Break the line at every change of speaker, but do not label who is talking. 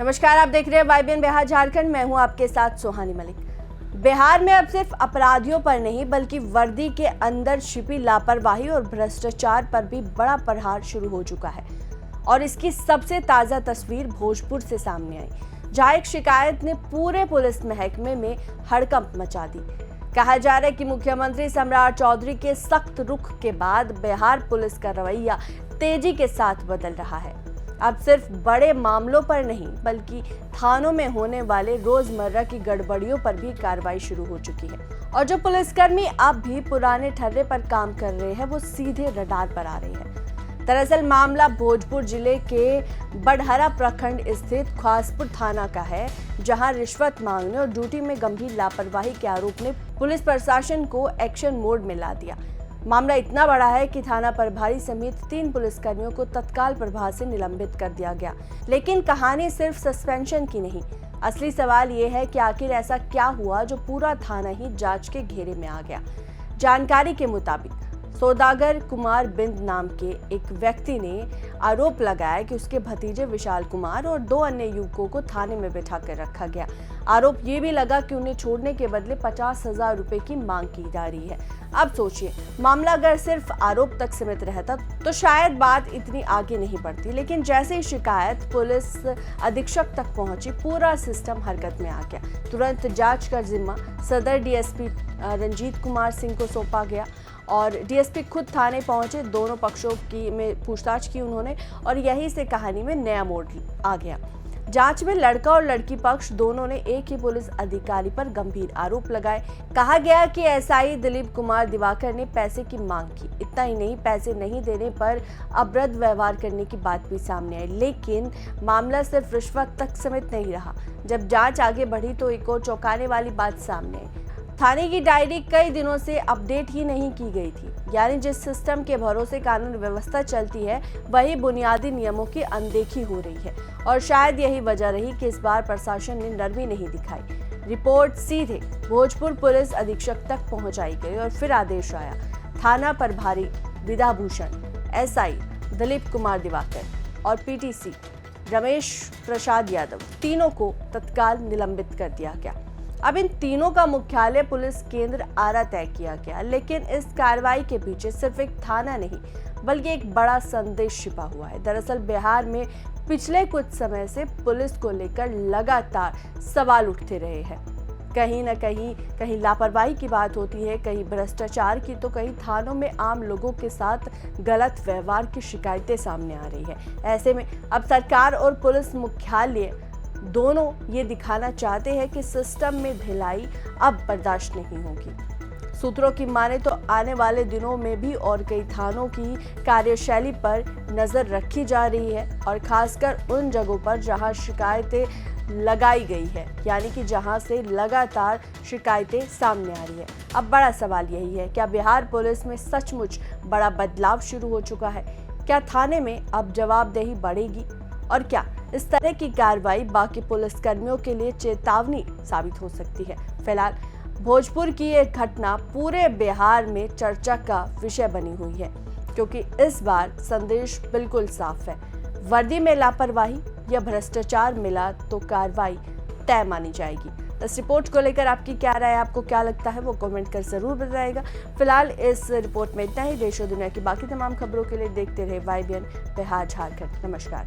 नमस्कार, आप देख रहे हैं वाईबीएन बिहार झारखंड। मैं हूं आपके साथ सुहानी मलिक। बिहार में अब सिर्फ अपराधियों पर नहीं बल्कि वर्दी के अंदर छिपी लापरवाही और भ्रष्टाचार पर भी बड़ा प्रहार शुरू हो चुका है। और इसकी सबसे ताजा तस्वीर भोजपुर से सामने आई, जहां एक शिकायत ने पूरे पुलिस महकमे में हड़कंप मचा दी। कहा जा रहा है कि मुख्यमंत्री सम्राट चौधरी के सख्त रुख के बाद बिहार पुलिस का रवैया तेजी के साथ बदल रहा है। अब सिर्फ बड़े मामलों पर नहीं बल्कि थानों में होने वाले रोजमर्रा की गड़बड़ियों पर भी कार्रवाई शुरू हो चुकी है। और जो पुलिसकर्मी अब भी पुराने ठर्रे पर काम कर रहे हैं, वो सीधे रडार पर आ रहे हैं। दरअसल मामला भोजपुर जिले के बड़हरा प्रखंड स्थित खासपुर थाना का है, जहां रिश्वत मांगने और ड्यूटी में गंभीर लापरवाही के आरोप ने पुलिस प्रशासन को एक्शन मोड में ला दिया। मामला इतना बड़ा है कि थाना प्रभारी समेत 3 पुलिसकर्मियों को तत्काल प्रभाव से निलंबित कर दिया गया। लेकिन कहानी सिर्फ सस्पेंशन की नहीं, असली सवाल ये है कि आखिर ऐसा क्या हुआ जो पूरा थाना ही जांच के घेरे में आ गया। जानकारी के मुताबिक सौदागर कुमार बिंद नाम के एक व्यक्ति ने आरोप लगाया कि उसके भतीजे विशाल कुमार और 2 अन्य युवकों को थाने में बैठा कर रखा गया। आरोप ये भी लगा कि उन्हें छोड़ने के बदले 50,000 रुपए की मांग की जा रही है। अब सोचिए, मामला अगर सिर्फ आरोप तक सीमित रहता तो शायद बात इतनी आगे नहीं बढ़ती। लेकिन जैसे ही शिकायत पुलिस अधीक्षक तक पहुंची, पूरा सिस्टम हरकत में आ गया। तुरंत जांच का जिम्मा सदर डीएसपी रंजीत कुमार सिंह को सौंपा गया और डीएसपी खुद थाने पहुंचे। दोनों पक्षों की में पूछताछ की उन्होंने और यहीं से कहानी में नया मोड़ आ गया। जांच में लड़का और लड़की पक्ष दोनों ने एक ही पुलिस अधिकारी पर गंभीर आरोप लगाए। कहा गया कि एसआई दिलीप कुमार दिवाकर ने पैसे की मांग की। इतना ही नहीं, पैसे नहीं देने पर अभद्र व्यवहार करने की बात भी सामने आई। लेकिन मामला सिर्फ रिश्वत तक सीमित नहीं रहा। जब जांच आगे बढ़ी तो एक और चौंकाने वाली बात सामने आई। थाने की डायरी कई दिनों से अपडेट ही नहीं की गई थी। यानी जिस सिस्टम के भरोसे कानून व्यवस्था चलती है, वही बुनियादी नियमों की अनदेखी हो रही है। और शायद यही वजह रही कि इस बार प्रशासन ने नरमी नहीं दिखाई। रिपोर्ट सीधे भोजपुर पुलिस अधीक्षक तक पहुंचाई गई और फिर आदेश आया। थाना प्रभारी विद्याभूषण, एसआई दिलीप कुमार दिवाकर और पीटीसी रमेश प्रसाद यादव, तीनों को तत्काल निलंबित कर दिया गया। अब इन तीनों का मुख्यालय पुलिस केंद्र आरा तय किया गया। लेकिन इस कार्रवाई के पीछे सिर्फ एक थाना नहीं बल्कि एक बड़ा संदेश छिपा हुआ है। दरअसल बिहार में पिछले कुछ समय से पुलिस को लेकर लगातार सवाल उठते रहे हैं। कहीं न कहीं लापरवाही की बात होती है, कहीं भ्रष्टाचार की, तो कहीं थानों में आम लोगों के साथ गलत व्यवहार की शिकायतें सामने आ रही है। ऐसे में अब सरकार और पुलिस मुख्यालय दोनों ये दिखाना चाहते हैं कि सिस्टम में ढिलाई अब बर्दाश्त नहीं होगी। सूत्रों की माने तो आने वाले दिनों में भी और कई थानों की कार्यशैली पर नजर रखी जा रही है, और खासकर उन जगहों पर जहां शिकायतें लगाई गई है, यानी कि जहां से लगातार शिकायतें सामने आ रही है। अब बड़ा सवाल यही है, क्या बिहार पुलिस में सचमुच बड़ा बदलाव शुरू हो चुका है? क्या थाने में अब जवाबदेही बढ़ेगी? और क्या इस तरह की कार्रवाई बाकी पुलिसकर्मियों के लिए चेतावनी साबित हो सकती है? फिलहाल भोजपुर की ये घटना पूरे बिहार में चर्चा का विषय बनी हुई है, क्योंकि इस बार संदेश बिल्कुल साफ है। वर्दी में लापरवाही या भ्रष्टाचार मिला तो कार्रवाई तय मानी जाएगी। इस रिपोर्ट को लेकर आपकी क्या राय है? आपको क्या लगता है? वो कमेंट कर जरूर बताइएगा। फिलहाल इस रिपोर्ट में इतना ही। देश और दुनिया की बाकी तमाम खबरों के लिए देखते रहे वाईबीएन बिहार झारखंड। नमस्कार।